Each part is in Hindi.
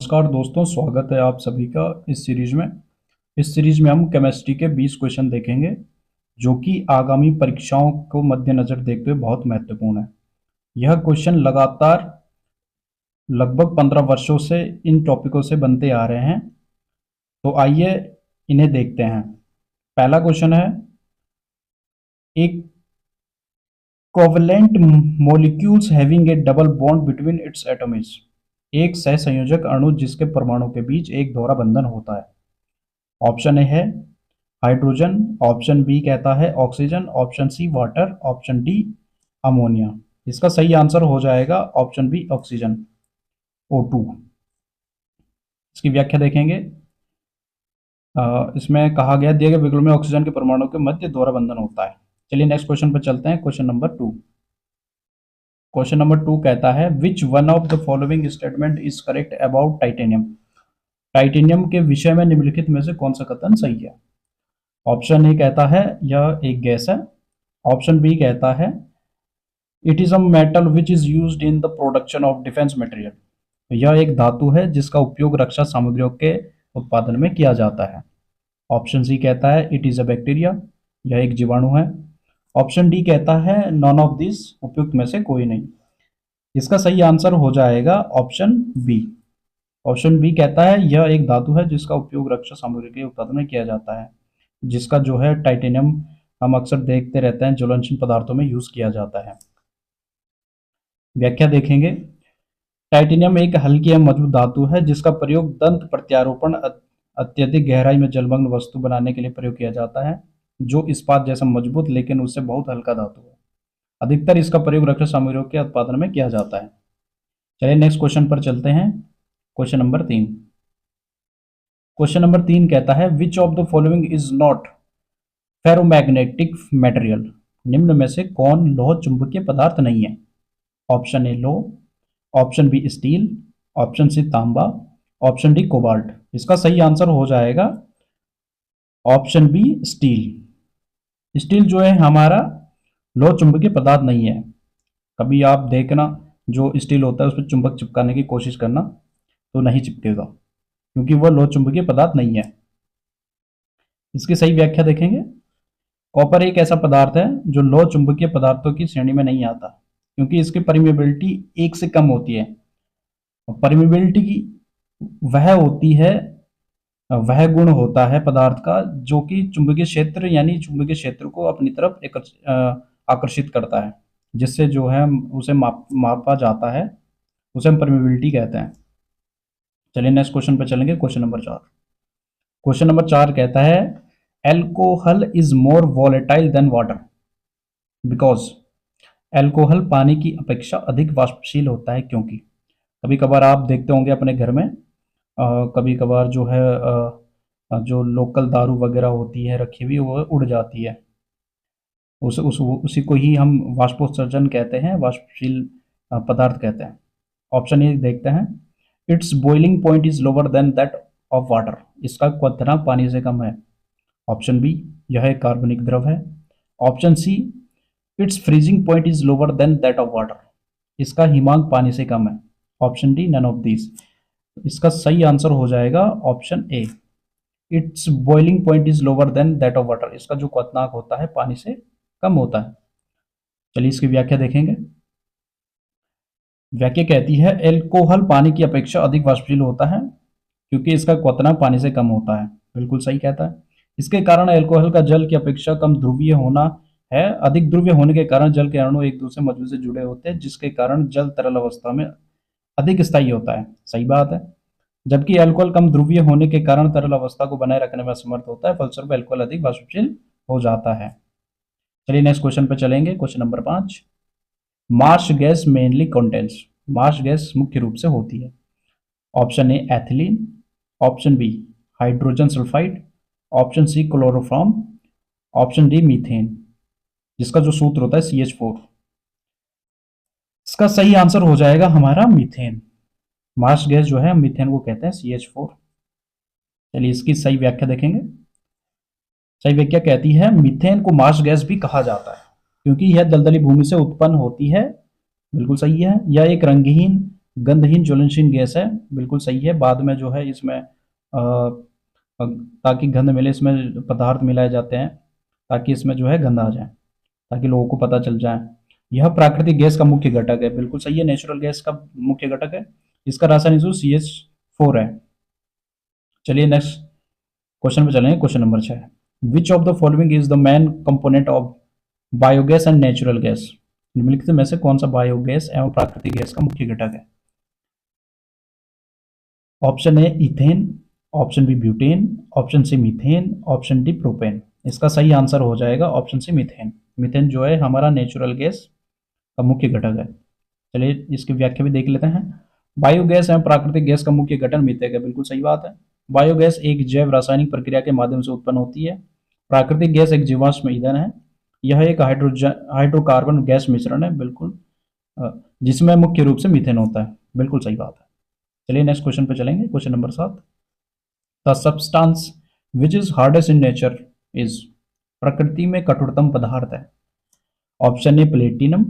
नमस्कार दोस्तों, स्वागत है आप सभी का इस सीरीज में। इस सीरीज में हम केमिस्ट्री के 20 क्वेश्चन देखेंगे जो कि आगामी परीक्षाओं को मद्देनजर देखते हुए बहुत महत्वपूर्ण है। यह क्वेश्चन लगातार लगभग 15 वर्षों से इन टॉपिकों से बनते आ रहे हैं, तो आइए इन्हें देखते हैं। पहला क्वेश्चन है, एक covalent molecules having A double bond between its atoms. एक सहसंयोजक अणु जिसके परमाणु के बीच एक दोहरा बंधन होता है। ऑप्शन ए है हाइड्रोजन, ऑप्शन बी कहता है oxygen, option C water, option D ammonia. इसका सही आंसर हो जाएगा ऑप्शन बी ऑक्सीजन, O2। इसकी व्याख्या देखेंगे। इसमें कहा गया दिए गए विकल्प में ऑक्सीजन के परमाणु के मध्य दोहरा बंधन होता है। चलिए नेक्स्ट क्वेश्चन पर चलते हैं। Question number 2। क्वेश्चन नंबर 2 कहता है, which one of the following statement is correct about titanium. Titanium के विषय में निम्नलिखित में से कौन सा कथन सही है। ऑप्शन ए कहता है यह एक गैस है। ऑप्शन बी कहता है it is a metal which is used in the production of defence material. यह एक धातु है जिसका उपयोग रक्षा सामग्रियों के उत्पादन में किया जाता है। ऑप्शन सी कहता है इट इज अ बैक्टीरिया, यह एक जीवाणु है। ऑप्शन डी कहता है नॉन ऑफ दिस, उपयुक्त में से कोई नहीं। इसका सही आंसर हो जाएगा ऑप्शन बी। ऑप्शन बी कहता है यह एक धातु है जिसका उपयोग रक्षा सामग्री के उत्पादन में किया जाता है, जिसका जो है टाइटेनियम हम अक्सर देखते रहते हैं ज्वलनशील पदार्थों में यूज किया जाता है। व्याख्या देखेंगे। टाइटेनियम एक हल्की एवं मजबूत धातु है जिसका प्रयोग दंत प्रत्यारोपण अत्यधिक गहराई में जलमग्न वस्तु बनाने के लिए प्रयोग किया जाता है, जो इस्पात जैसा मजबूत लेकिन उससे बहुत हल्का धातु है। अधिकतर इसका प्रयोग रक्षा सामग्रियों के उत्पादन में किया जाता है। चलिए नेक्स्ट क्वेश्चन पर चलते हैं। Question number 3। क्वेश्चन नंबर 3 कहता है, which of the following is not ferromagnetic material. निम्न में से कौन लौह चुंबकीय पदार्थ नहीं है। ऑप्शन ए लो, option B steel, option C तांबा, ऑप्शन डी कोबाल्ट। इसका सही आंसर हो जाएगा ऑप्शन बी स्टील। स्टील जो है हमारा लौह चुंबकीय पदार्थ नहीं है। कभी आप देखना जो स्टील होता है उस पर चुंबक चिपकाने की कोशिश करना, तो नहीं चिपकेगा क्योंकि वह लौह चुंबकीय पदार्थ नहीं है। इसकी सही व्याख्या देखेंगे। कॉपर एक ऐसा पदार्थ है जो लौह चुंबकीय पदार्थों की श्रेणी में नहीं आता क्योंकि इसकी परमिएबिलिटी 1 से कम होती है। परमिएबिलिटी की वह होती है, वह गुण होता है पदार्थ का जो कि चुंबकीय क्षेत्र यानी चुंबकीय क्षेत्र को अपनी तरफ आकर्षित करता है, जिससे जो है उसे मापा जाता है, उसे हम परमिएबिलिटी कहते हैं। चलिए नेक्स्ट क्वेश्चन पर चलेंगे। Question number 4। क्वेश्चन नंबर 4 कहता है, alcohol is more volatile than water because. Alcohol पानी की अपेक्षा अधिक वाष्पशील होता है क्योंकि। कभी कभार आप देखते होंगे अपने घर में कभी कभार जो है जो लोकल दारू वगैरह होती है रखी हुई वो उड़ जाती है, उसी को ही हम वाष्पोत्सर्जन कहते हैं, वाष्पशील पदार्थ कहते हैं। ऑप्शन ए देखते हैं, it's boiling point is lower than that of water. इसका क्वथनांक पानी से कम है। ऑप्शन बी, यह एक कार्बनिक द्रव है। Option C, its freezing point is lower than that of water. इसका हिमांक पानी से कम है। Option D, none of this. इसका सही आंसर हो जाएगा option A, its boiling point is lower than that of water. इसका जो क्वथनांक होता है पानी से कम होता है। चलिए इसकी व्याख्या देखेंगे। व्याख्या कहती है, एल्कोहल पानी की अपेक्षा अधिक वाष्पशील होता है क्योंकि इसका क्वथनांक पानी से कम होता है। बिल्कुल सही कहता है। इसके कारण एल्कोहल का जल की अपेक्षा कम ध्रुवीय होना है। अधिक ध्रुवीय होने के कारण जल के अणु एक दूसरे मजबूत से जुड़े होते हैं, जिसके कारण जल तरल अवस्था में अधिक स्थायी होता है। सही बात है। जबकि अल्कोहल कम ध्रुवीय होने के कारण तरल अवस्था को बनाए रखने में असमर्थ होता है, फलस्वरूप अल्कोहल अधिक वाष्पशील हो जाता है। चलिए नेक्स्ट क्वेश्चन पर चलेंगे। Question number 5। Marsh gas mainly contains. Marsh gas मुख्य रूप से होती है। Option A ethylene, option B hydrogen sulphide, option C chloroform, option D methane, जिसका जो सूत्र होता है CH4। इसका सही आंसर हो जाएगा हमारा मीथेन। मार्श गैस जो है मीथेन को कहते हैं CH4। चलिए इसकी सही व्याख्या देखेंगे। सही व्याख्या कहती है, मीथेन को मार्श गैस भी कहा जाता है क्योंकि यह दलदली भूमि से उत्पन्न होती है। बिल्कुल सही है। यह एक रंगहीन गंधहीन ज्वलनशील गैस है, बिल्कुल सही है। बाद में जो है इसमें ताकि गंध मिले इसमें पदार्थ मिलाए जाते हैं ताकि इसमें जो है गंध आ जाए, ताकि लोगों को पता चल जाए। यह प्राकृतिक गैस का मुख्य घटक है, बिल्कुल सही है, नेचुरल गैस का मुख्य घटक है। इसका रासायनिक सूत्र CH4 है। चलिए नेक्स्ट क्वेश्चन पे चलेंगे, question number 6। Which of the following is the main component of biogas and natural gas? निम्नलिखित में से कौन सा बायोगैस एवं प्राकृतिक गैस का मुख्य घटक है? Option A ethane, option B butane, option C methane, option D propane. इसका सही आंसर हो जाएगा ऑप्शन सी मीथेन। मीथेन जो है हमारा नेचुरल गैस का मुख्य घटक है। चलिए इसकी व्याख्या भी देख लेते हैं। बायोगैस एवं प्राकृतिक गैस का मुख्य गठन मीथेन है, बिल्कुल सही बात है। बायोगैस एक जैव रासायनिक प्रक्रिया के माध्यम से उत्पन्न होती है। प्राकृतिक गैस एक जीवाश्म ईंधन है। यह एक हाइड्रोकार्बन गैस मिश्रण है, बिल्कुल, जिसमें मुख्य रूप से मीथेन होता है, बिल्कुल सही बात है। चलिए नेक्स्ट क्वेश्चन पे चलेंगे, question number 7। The substance which is hardest in nature is? प्रकृति में कठोरतम पदार्थ है। Option A platinum,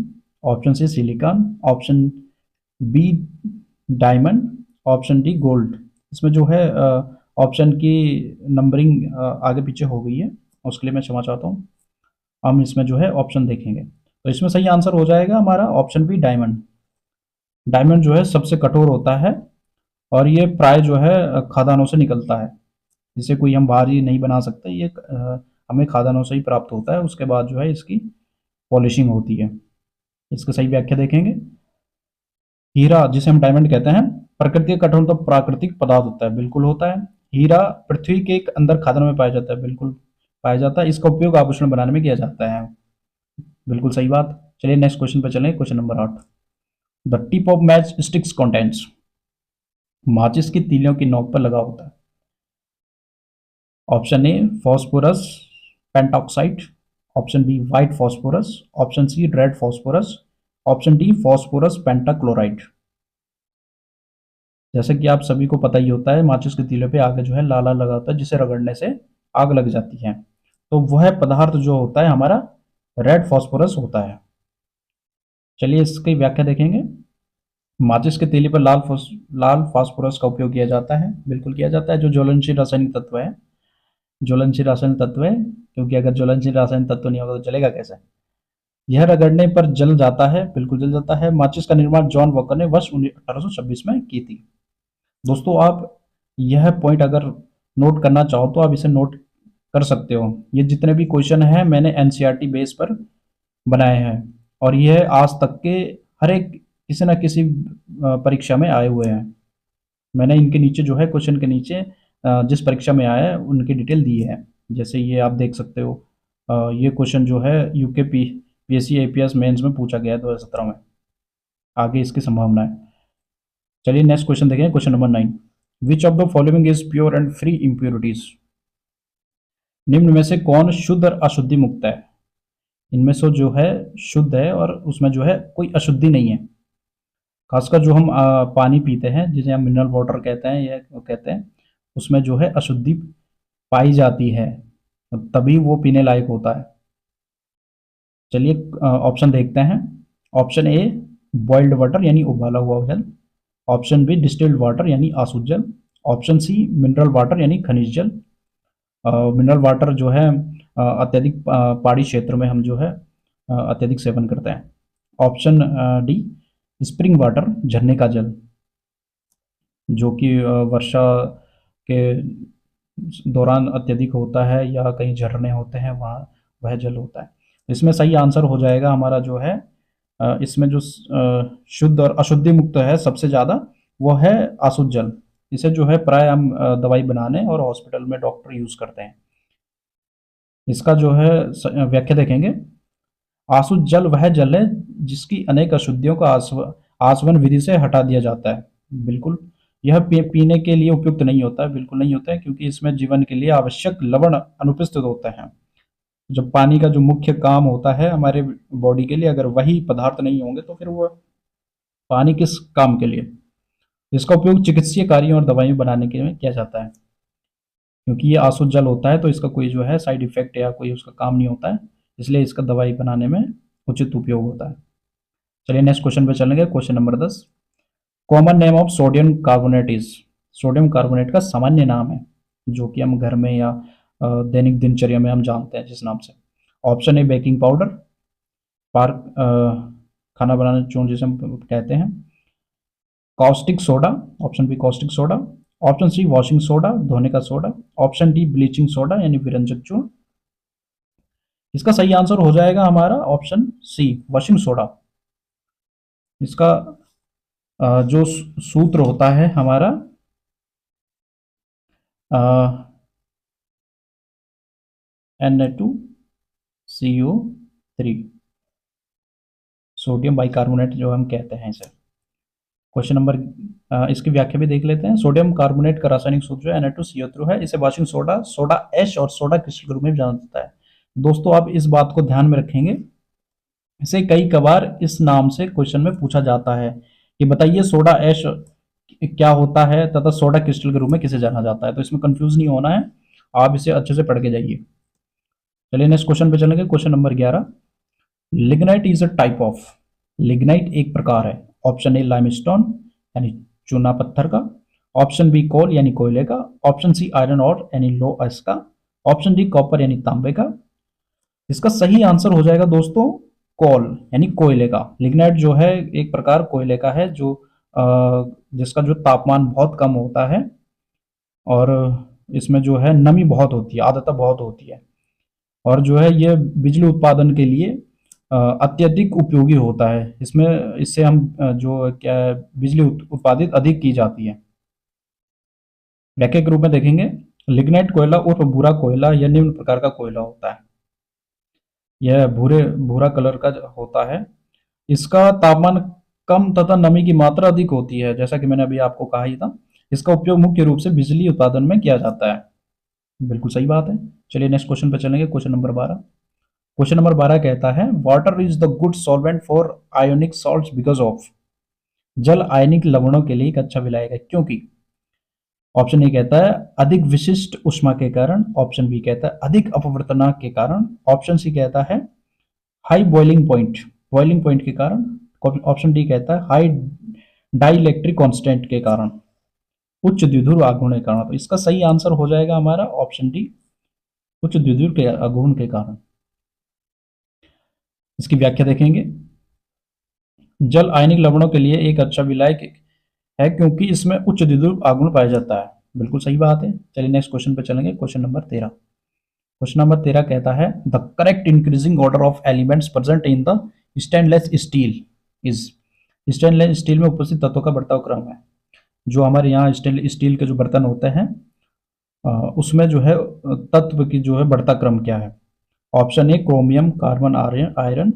option C silicon, option B diamond, option D gold. इसमें जो है ऑप्शन की नंबरिंग आगे पीछे हो गई है, उसके लिए मैं क्षमा चाहता हूँ। हम इसमें जो है ऑप्शन देखेंगे तो इसमें सही आंसर हो जाएगा हमारा ऑप्शन बी डायमंड। डायमंड जो है सबसे कठोर होता है और ये प्राय जो है खादानों से निकलता है। इसे कोई हम बाहर ही नहीं बना सकते, ये हमें खादानों से ही प्राप्त होता है। उसके बाद जो है इसकी पॉलिशिंग होती है। इसकी सही व्याख्या देखेंगे। हीरा, जिसे हम डायमंड कहते हैं, प्रकृति का कठोर तो प्राकृतिक पदार्थ होता है, बिल्कुल होता है। हीरा पृथ्वी के एक अंदर खादानों में पाया जाता है, बिल्कुल पाया जाता है। इसका उपयोग आभूषण बनाने में किया जाता है, बिल्कुल सही बात। चलिए नेक्स्ट क्वेश्चन पर चलें, question number 8। The tip of match sticks contents. माचिस की तीलियों की नोक पर लगा होता है। Option A phosphorus pentoxide, option B white phosphorus, option C red phosphorus, option D phosphorus pentachloride. जैसे कि आप सभी को पता ही होता है, माचिस के तीले पे आगे जो है लाला लगा होता है जिसे रगड़ने से आग लग जाती है, तो वह पदार्थ जो होता है हमारा रेड फॉस्फोरस होता है। चलिए इसकी व्याख्या देखेंगे। माचिस के तीली पर लाल फास्फोरस का उपयोग किया जाता है, बिल्कुल किया जाता है, जो ज्वलनशील रासायनिक तत्व है। ज्वलनशील रासायनिक तत्व है, क्योंकि अगर ज्वलनशील रासायनिक तत्व नहीं होगा तो जलेगा कैसे। यह रगड़ने पर जल जाता है, बिल्कुल जल जाता है। माचिस का निर्माण जॉन वॉकर ने वर्ष 1826 में की थी। दोस्तों आप यह पॉइंट अगर नोट करना चाहो तो आप इसे नोट कर सकते हो। ये जितने भी क्वेश्चन हैं मैंने एनसीईआरटी बेस पर बनाए हैं और यह आज तक के हर एक किसी न किसी परीक्षा में आए हुए हैं। मैंने इनके नीचे जो है क्वेश्चन के नीचे जिस परीक्षा में आया है उनकी डिटेल दी है। जैसे ये आप देख सकते हो, ये क्वेश्चन जो है यूके पीएससी एपीएस मेंस में पूछा गया है 2017 में। आगे इसकी संभावना है। चलिए नेक्स्ट क्वेश्चन देखें, question number 9। Which of the following is pure and free impurities? निम्न में से कौन शुद्ध और अशुद्धि मुक्त है? इनमें से जो है शुद्ध है और उसमें जो है कोई अशुद्धि नहीं है। खासकर जो हम पानी पीते हैं जिसे हम मिनरल वाटर कहते हैं या कहते हैं, उसमें जो है अशुद्धि पाई जाती है, तभी वो पीने लायक होता है। चलिए ऑप्शन देखते हैं। ऑप्शन ए बॉइल्ड वाटर यानी उबाला हुआ जल, ऑप्शन बी डिस्टिल्ड वाटर यानी आसुत जल, ऑप्शन सी मिनरल वाटर यानी खनिज जल। मिनरल वाटर जो है अत्यधिक पहाड़ी क्षेत्र में हम जो है अत्यधिक सेवन करते हैं। ऑप्शन डी स्प्रिंग वाटर झरने का जल, जो कि वर्षा के दौरान अत्यधिक होता है या कहीं झरने होते हैं वहाँ वह जल होता है। इसमें सही आंसर हो जाएगा हमारा जो है इसमें जो शुद्ध और अशुद्धि मुक्त है सबसे ज़्यादा वो है आसुत जल। इसे जो है प्राय हम दवाई बनाने और हॉस्पिटल में डॉक्टर यूज़ करते हैं। इसका जो है व्याख्या देखेंगे। आसुत जल वह जल है जिसकी अनेक अशुद्धियों का आसवन विधि से हटा दिया जाता है। बिल्कुल, यह पीने के लिए उपयुक्त नहीं होता है, बिल्कुल नहीं होता है, क्योंकि इसमें जीवन के लिए आवश्यक लवण अनुपस्थित होते हैं। जब पानी का जो मुख्य काम होता है हमारे बॉडी के लिए, अगर वही पदार्थ नहीं होंगे तो फिर वो पानी किस काम के लिए। इसका उपयोग चिकित्सीय कार्यों और दवाइयाँ बनाने के लिए किया जाता है। क्योंकि ये आसुत जल होता है तो इसका कोई जो है साइड इफेक्ट या कोई उसका काम नहीं होता है, इसलिए इसका दवाई बनाने में उचित उपयोग होता है। चलिए नेक्स्ट क्वेश्चन पे चलेंगे, question number 10। Common name of sodium carbonate is, sodium carbonate का सामान्य नाम है जो कि हम घर में या दैनिक दिनचर्या में हम जानते हैं जिस नाम से। ऑप्शन ए बेकिंग पाउडर, पार्क खाना बनाने चूर्ण जिसे हम कहते हैं। Caustic soda, option B caustic soda. Option C washing soda, धोने का soda. Option D bleaching soda यानी विरंजक चूर्ण। इसका सही आंसर हो जाएगा हमारा ऑप्शन सी वॉशिंग सोडा। इसका जो सूत्र होता है हमारा Na2CO3, सोडियम बाइकार्बोनेट जो हम कहते हैं इसे। क्वेश्चन नंबर इसकी व्याख्या भी देख लेते हैं। सोडियम कार्बोनेट का रासायनिक सूत्र जो है Na2CO3 है। इसे वॉशिंग सोडा, सोडा ऐश और सोडा क्रिस्टल के रूप में जाना जाता है। दोस्तों आप इस बात को ध्यान में रखेंगे, इसे कई कबार इस नाम से क्वेश्चन में पूछा जाता है कि बताइए सोडा ऐश क्या होता है तथा सोडा क्रिस्टल के रूप में किसे जाना जाता है। तो इसमें कंफ्यूज नहीं होना है, आप इसे अच्छे से पढ़ के जाइए। चलिए नेक्स्ट क्वेश्चन पे चलेंगे। Question number 11, lignite is a type of, lignite एक प्रकार है। ऑप्शन ए लाइमस्टोन यानी चूना पत्थर का। ऑप्शन बी कोल यानी कोयले का। ऑप्शन सी आयरन और यानी लोहा का। ऑप्शन डी कॉपर यानी तांबे का। इसका सही आंसर हो जाएगा दोस्तों कोल यानी कोयले का। लिग्नाइट जो है एक प्रकार कोयले का है जो जिसका जो तापमान बहुत कम होता है और इसमें जो है नमी बहुत होती है, आर्द्रता बहुत होती है, और जो है ये बिजली उत्पादन के लिए अत्यधिक उपयोगी होता है। इसमें इससे हम जो क्या है बिजली उत्पादित अधिक की जाती है। व्याख्या के रूप में देखेंगे, लिग्नाइट कोयला उर्फ भूरा कोयला यह निम्न प्रकार का कोयला होता है। यह भूरा कलर का होता है। इसका तापमान कम तथा नमी की मात्रा अधिक होती है, जैसा कि मैंने अभी आपको कहा ही था। इसका उपयोग मुख्य रूप से बिजली उत्पादन में किया जाता है। बिल्कुल सही बात है। चलिए नेक्स्ट क्वेश्चन पर चलेंगे। क्वेश्चन नंबर 12, क्वेश्चन नंबर 12 कहता है water is the good solvent for ionic salts because of, जल आयनिक लवणों के लिए एक अच्छा विलायक है क्योंकि। ऑप्शन ए कहता है अधिक विशिष्ट ऊष्मा के कारण। ऑप्शन बी कहता है अधिक अपवर्तनांक के कारण। ऑप्शन सी कहता है हाई बॉइलिंग पॉइंट के कारण। ऑप्शन डी कहता है हाई डाइलेक्ट्रिक कांस्टेंट के कारण, उच्च द्विध्रुव आघूर्ण के कारण। तो इसका सही आंसर हो जाएगा हमारा ऑप्शन डी उच्च द्विध्रुव के आघूर्ण के कारण। इसकी व्याख्या देखेंगे, जल आयनिक लवणों के लिए एक अच्छा विलायक है क्योंकि इसमें उच्च द्विध्रुव आघूर्ण पाया जाता है। बिल्कुल सही बात है। चलिए नेक्स्ट क्वेश्चन पे चलेंगे। क्वेश्चन नंबर 13, क्वेश्चन नंबर 13 कहता है the correct increasing order of elements present in the stainless steel is, stainless steel में उपस्थित तत्वों का बढ़ता क्रम है। जो हमारे यहाँ स्टेनलेस स्टील के जो बर्तन होते हैं उसमें जो है तत्व की जो है बढ़ता क्रम क्या है। Option A chromium carbon iron.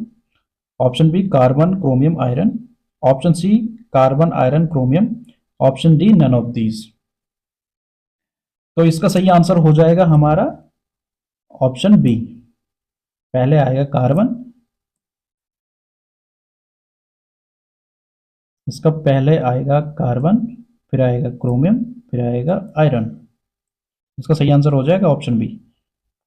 Option B carbon chromium iron. Option C carbon iron chromium. Option D none of these. तो इसका सही आंसर हो जाएगा हमारा ऑप्शन बी, पहले आएगा कार्बन, इसका पहले आएगा कार्बन, फिर आएगा क्रोमियम, फिर आएगा आयरन। इसका सही आंसर हो जाएगा ऑप्शन बी।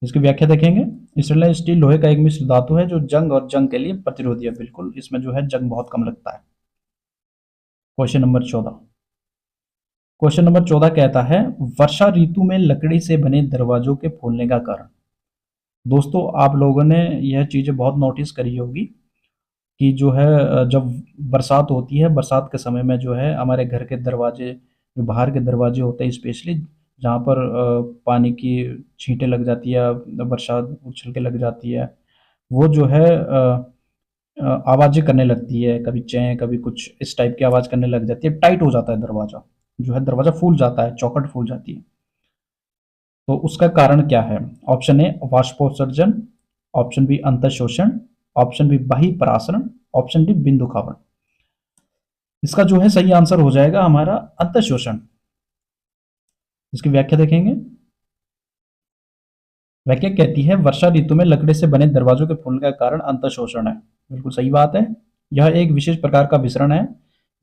इसकी व्याख्या देखेंगे, स्टेनलेस स्टील लोहे का एक मिश्र धातु है जो जंग और जंग के लिए प्रतिरोधी है। बिल्कुल इसमें जो है जंग बहुत कम लगता है। क्वेश्चन नंबर 14, क्वेश्चन नंबर 14 कहता है वर्षा ऋतु में लकड़ी से बने दरवाजों के फूलने का कारण। दोस्तों आप लोगों ने यह चीजें बहुत नोटिस करी होगी कि जो है जब बरसात होती है, बरसात के समय में जो है हमारे घर के दरवाजे, जो बाहर के दरवाजे होते हैं स्पेशली जहाँ पर पानी की छींटें लग जाती है, बरसात उछल के लग जाती है, वो जो है आवाज़ें करने लगती है, कभी चें कभी कुछ इस टाइप की आवाज़ करने लग जाती है, टाइट हो जाता है दरवाज़ा, जो है दरवाज़ा फूल जाता है, चौखट फूल जाती है। तो उसका कारण क्या है। ऑप्शन ए वाष्पोत्सर्जन। ऑप्शन बी अंतःशोषण। ऑप्शन बी बहिःपरासरण। ऑप्शन डी बिंदुकावन। इसका जो है सही आंसर हो जाएगा हमारा अंतःशोषण। इसकी व्याख्या देखेंगे, व्याख्या कहती है वर्षा ऋतु में लकड़ी से बने दरवाजों के फूलने का कारण अंतःशोषण है। बिल्कुल सही बात है। यह एक विशेष प्रकार का विसरण है।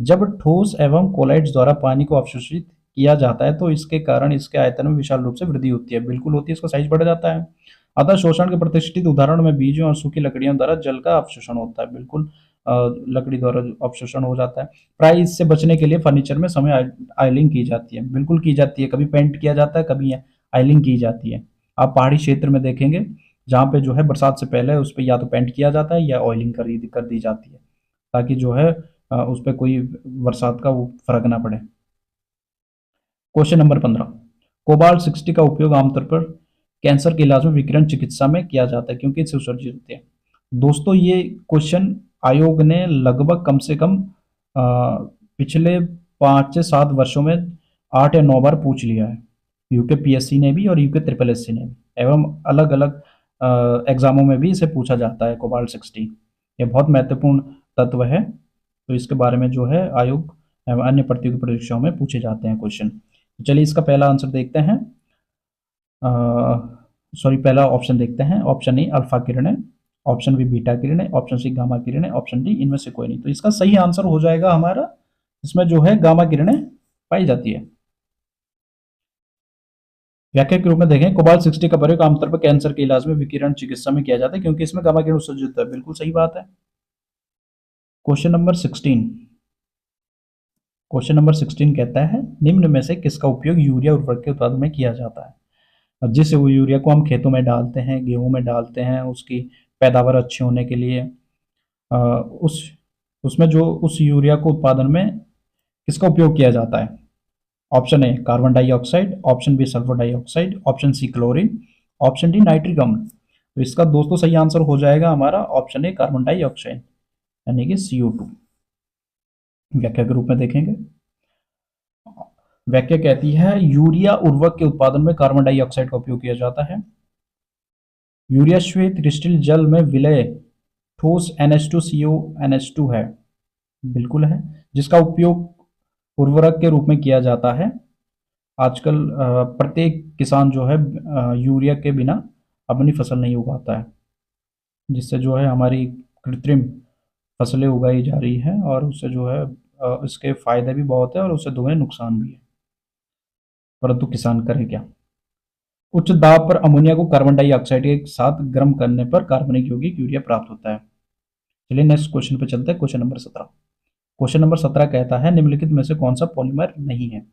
जब ठोस एवं कोलाइड्स द्वारा पानी को अवशोषित किया जाता है तो इसके कारण इसके आयतन में विशाल रूप से वृद्धि होती है। बिल्कुल होती है, इसका साइज बढ़ जाता है। अतः शोषण के प्रतिष्ठित उदाहरण में बीजों और सूखी लकड़ियों द्वारा जल का अवशोषण होता है। बिल्कुल लकड़ी द्वारा अवशोषण हो जाता है। प्राय इससे बचने के लिए फर्नीचर में समय आइलिंग की जाती है, बिल्कुल की जाती है, कभी पेंट किया जाता है, कभी आइलिंग की जाती है। आप पहाड़ी क्षेत्र में देखेंगे जहाँ पे जो है बरसात से पहले उस पे या तो पेंट किया जाता है या ऑयलिंग कर दी जाती है, ताकि जो है उस पे कोई बरसात का वो फर्क ना पड़े। क्वेश्चन नंबर 15, कोबाल्ट 60 का उपयोग आमतौर पर कैंसर के इलाज में विकिरण चिकित्सा में किया जाता है क्योंकि इससे उत्सर्जित होते हैं। दोस्तों ये क्वेश्चन आयोग ने लगभग कम से कम पिछले 5 से 7 वर्षों में 8 या 9 बार पूछ लिया है, यूके पीएससी ने भी और यूके ट्रिपल एससी ने भी, एवं अलग अलग एग्जामों में भी इसे पूछा जाता है कोबाल्ट 60। ये बहुत महत्वपूर्ण तत्व है, तो इसके बारे में जो है आयोग एवं अन्य प्रतियोगी परीक्षाओं में पूछे जाते हैं क्वेश्चन। चलिए इसका पहला आंसर देखते हैं, सॉरी पहला ऑप्शन देखते हैं। ऑप्शन ए अल्फा किरणें, ऑप्शन बी बीटा किरणें, ऑप्शन सी गामा किरणें, ऑप्शन डी इनमें से कोई नहीं। तो इसका सही आंसर हो जाएगा हमारा, इसमें जो है गामा किरणें पाई जाती है। व्याख्या के रूप में देखें, कोबाल्ट 60 का प्रयोग आमतौर पर कैंसर के इलाज में विकिरण चिकित्सा में किया जाता है क्योंकि इसमें गामा किरण उत्सर्जित होता है, बिल्कुल सही बात है। क्वेश्चन नंबर 16, क्वेश्चन नंबर 16 कहता है निम्न में से किसका उपयोग यूरिया उर्वरक के उत्पादन में किया जाता है। अब जिस यूरिया को हम खेतों में डालते हैं, गेहूं में डालते हैं, उसकी पैदावार अच्छी होने के लिए उस उसमें जो उस यूरिया को उत्पादन में किसका उपयोग किया जाता है। Option A carbon dioxide, option B sulphur dioxide, option C chlorine, option D nitric अम्ल। तो इसका दोस्तों सही आंसर हो जाएगा हमारा ऑप्शन ए कार्बन डाइऑक्साइड यानी कि CO2। व्याख्या के रूप में देखेंगे, व्याख्या कहती है यूरिया उर्वरक के उत्पादन में कार्बन डाइऑक्साइड का उपयोग किया जाता है। यूरिया श्वेत क्रिस्टल जल में विलय ठोस NH2CO NH2 है, बिल्कुल है, जिसका उपयोग उर्वरक के रूप में किया जाता है। आजकल प्रत्येक किसान जो है यूरिया के बिना अपनी फसल नहीं उगाता है, जिससे जो है हमारी कृत्रिम फसलें उगाई जा रही हैं और उससे जो है इसके फायदे भी बहुत है और उससे दोगुने नुकसान भी है, परंतु किसान करे क्या। उच्च दाब पर अमोनिया को कार्बन डाइऑक्साइड के साथ गर्म करने पर कार्बनिक यौगिक यूरिया प्राप्त होता है। चलिए नेक्स्ट क्वेश्चन पे चलते हैं, क्वेश्चन नंबर 17। क्वेश्चन नंबर 17 कहता है निम्नलिखित में से कौन सा पॉलीमर नहीं है।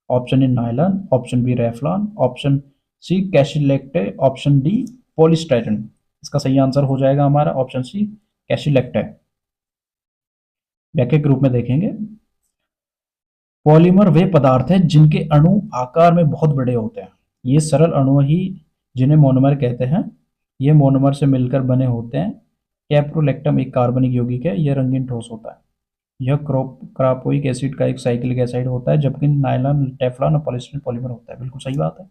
Option A nylon, option B teflon, option C कैशिलेक्टे, ऑप्शन डी पॉलीस्टाइरेन। इसका सही आंसर हो जाएगा हमारा ऑप्शन सी कैशिलेक्टे। व्याख्या के रूप में देखेंगे, पॉलीमर वे पदार्थ हैं जिनके अणु आकार में बहुत बड़े होते हैं। ये सरल अणु ही जिन्हें मोनोमर कहते हैं, ये मोनोमर से मिलकर बने होते हैं। कैप्रोलेक्टम एक कार्बनिक यौगिक है, यह रंगीन ठोस होता है। यह क्रापोइक एसिड का एक साइक्लिक एसिड होता है, जबकि नायलॉन, टेफ्लॉन और पॉलीस्टाइरीन पॉलीमर होता है, बिल्कुल सही बात है।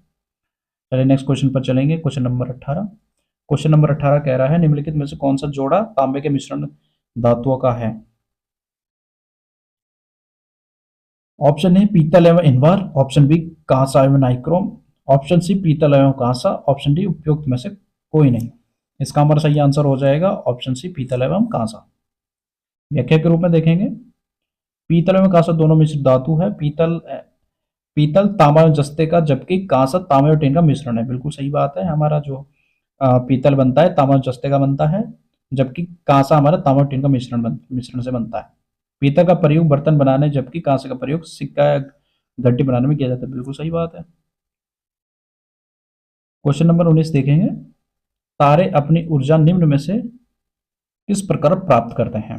चलिए नेक्स्ट क्वेश्चन पर चलेंगे, क्वेश्चन नंबर 18। क्वेश्चन नंबर 18 कह रहा है निम्नलिखित में से कौन सा जोड़ा तांबे के मिश्रण धातुओं का है। ऑप्शन ए पीतल एवं इन्वार, ऑप्शन बी कांसा एवं नाइक्रोम, ऑप्शन सी पीतल एवं कांसा, ऑप्शन डी उपयुक्त में से कोई नहीं। इसका हमारा सही आंसर हो जाएगा ऑप्शन सी पीतल एवं कांसा। व्याख्या के रूप में देखेंगे, पीतल एवं कांसा दोनों मिश्र धातु है। पीतल तांबा एवं जस्ते का, जबकि कांसा तांबे और टिन का मिश्रण है, बिल्कुल सही बात है। हमारा जो पीतल बनता है तांबा और जस्ते का बनता है, जबकि कांसा हमारा तांबा और टिन का मिश्रण से बनता है। पीतल का प्रयोग बर्तन बनाने, जबकि कांसे का प्रयोग सिक्का या घंटी बनाने में किया जाता है, बिल्कुल सही बात है। क्वेश्चन नंबर 19 देखेंगे, तारे अपनी ऊर्जा निम्न में से किस प्रकार प्राप्त करते हैं।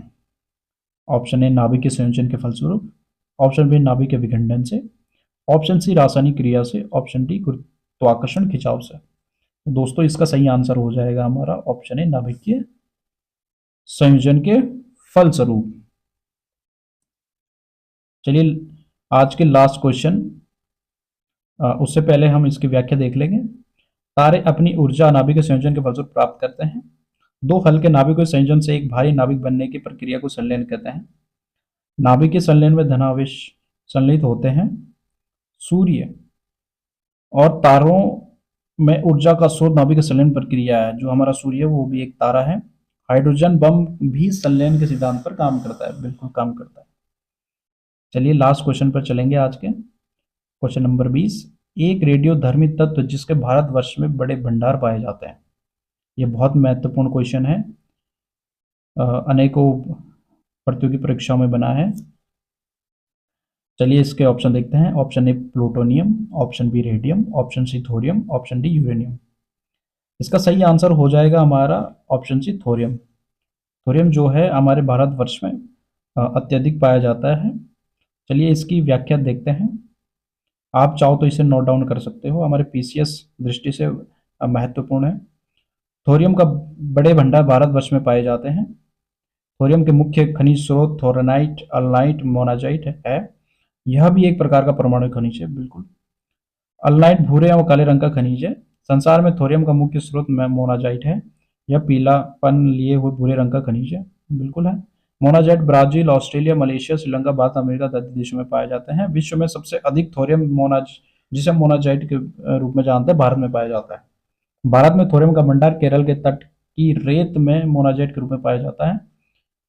ऑप्शन ए नाभिक के संयोजन के फलस्वरूप, ऑप्शन बी नाभिक के विखंडन से, ऑप्शन सी रासायनिक क्रिया से, ऑप्शन डी गुरुत्वाकर्षण खिंचाव से। तो दोस्तों इसका सही आंसर हो जाएगा हमारा ऑप्शन ए नाभिक के संयोजन के फलस्वरूप। चलिए आज के लास्ट क्वेश्चन, उससे पहले हम इसकी व्याख्या देख लेंगे। तारे अपनी ऊर्जा नाभिक के संयोजन के फलस्वरूप प्राप्त करते हैं। दो हल्के नाभिक के संयोजन से एक भारी नाभिक बनने की प्रक्रिया को संलयन कहते हैं। नाभिक के संलयन में धनावेश संलयित होते हैं। सूर्य और तारों में ऊर्जा का स्रोत नाभिक के संलयन प्रक्रिया है। जो हमारा सूर्य है वो भी एक तारा है। हाइड्रोजन बम भी संलयन के सिद्धांत पर काम करता है, बिल्कुल काम करता है। चलिए लास्ट क्वेश्चन पर चलेंगे आज के, क्वेश्चन नंबर 20। एक रेडियो धर्मी तत्व जिसके भारतवर्ष में बड़े भंडार पाए जाते हैं। ये बहुत महत्वपूर्ण क्वेश्चन है। अनेकों प्रतियोगी परीक्षाओं में बना है। चलिए इसके ऑप्शन देखते हैं। Option A plutonium, option B radium, option C thorium, option D uranium. इसका सही आंसर हो जाएगा हमारा ऑप्शन सी थोरियम। थोरियम जो है हमारे भारतवर्ष में अत्यधिक पाया जाता है। चलिए इसकी व्याख्या देखते हैं। आप चाहो तो इसे नोट डाउन कर सकते हो, हमारे पीसीएस दृष्टि से महत्वपूर्ण है। थोरियम का बड़े भंडार भारतवर्ष में पाए जाते हैं। थोरियम के मुख्य खनिज स्रोत थोरनाइट, अल्नाइट, मोनाजाइट है। यह भी एक प्रकार का परमाणु खनिज है, बिल्कुल। अल्नाइट भूरे और काले रंग का खनिज है। संसार में थोरियम का मुख्य स्रोत मोनाजाइट है। यह पीलापन लिए हुए भूरे रंग का खनिज है, बिल्कुल है। Monazite Brazil, Australia, Malaysia, Sri Lanka, Bharat, America आदि देशों में पाए जाते हैं। विश्व में सबसे अधिक थोरियम जिसे हम मोनाजाइट के रूप में जानते हैं, भारत में पाया जाता है। भारत में थोरियम का भंडार केरल के तट की रेत में मोनाजाइट के रूप में पाया जाता है।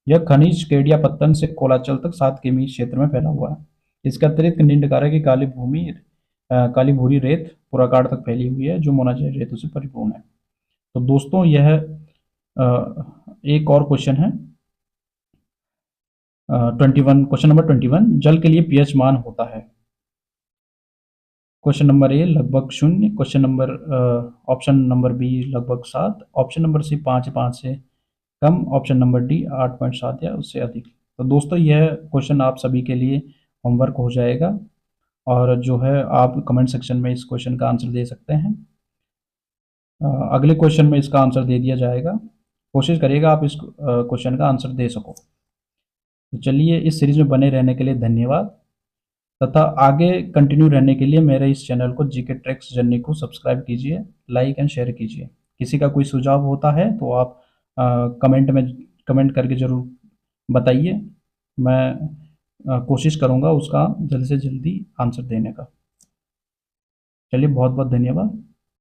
यह खनिज केडियापत्तन से कोलाचल तक 7 किमी क्षेत्र में फैला हुआ है। इसके अतिरिक्त निंडकारा की काली भूरी रेत पुराकाड़ तक फैली हुई है, जो मोनाजाइट रेतों से परिपूर्ण है। तो दोस्तों यह एक और क्वेश्चन है 21, क्वेश्चन नंबर 21। जल के लिए पीएच मान होता है। क्वेश्चन नंबर ए लगभग 0, question number option number B लगभग 7, ऑप्शन नंबर सी 5 से कम, ऑप्शन नंबर डी 8.7 या उससे अधिक। तो दोस्तों यह क्वेश्चन आप सभी के लिए होमवर्क हो जाएगा, और जो है आप कमेंट सेक्शन में इस क्वेश्चन का आंसर दे सकते हैं। अगले क्वेश्चन में इसका आंसर दे दिया जाएगा। कोशिश करिएगा आप इस क्वेश्चन का आंसर दे सको। तो चलिए इस सीरीज में बने रहने के लिए धन्यवाद, तथा आगे कंटिन्यू रहने के लिए मेरे इस चैनल को जीके ट्रिक्स जर्नी को सब्सक्राइब कीजिए, लाइक एंड शेयर कीजिए। किसी का कोई सुझाव होता है तो आप कमेंट करके ज़रूर बताइए। मैं कोशिश करूँगा उसका जल्द से जल्दी आंसर देने का। चलिए बहुत बहुत धन्यवाद।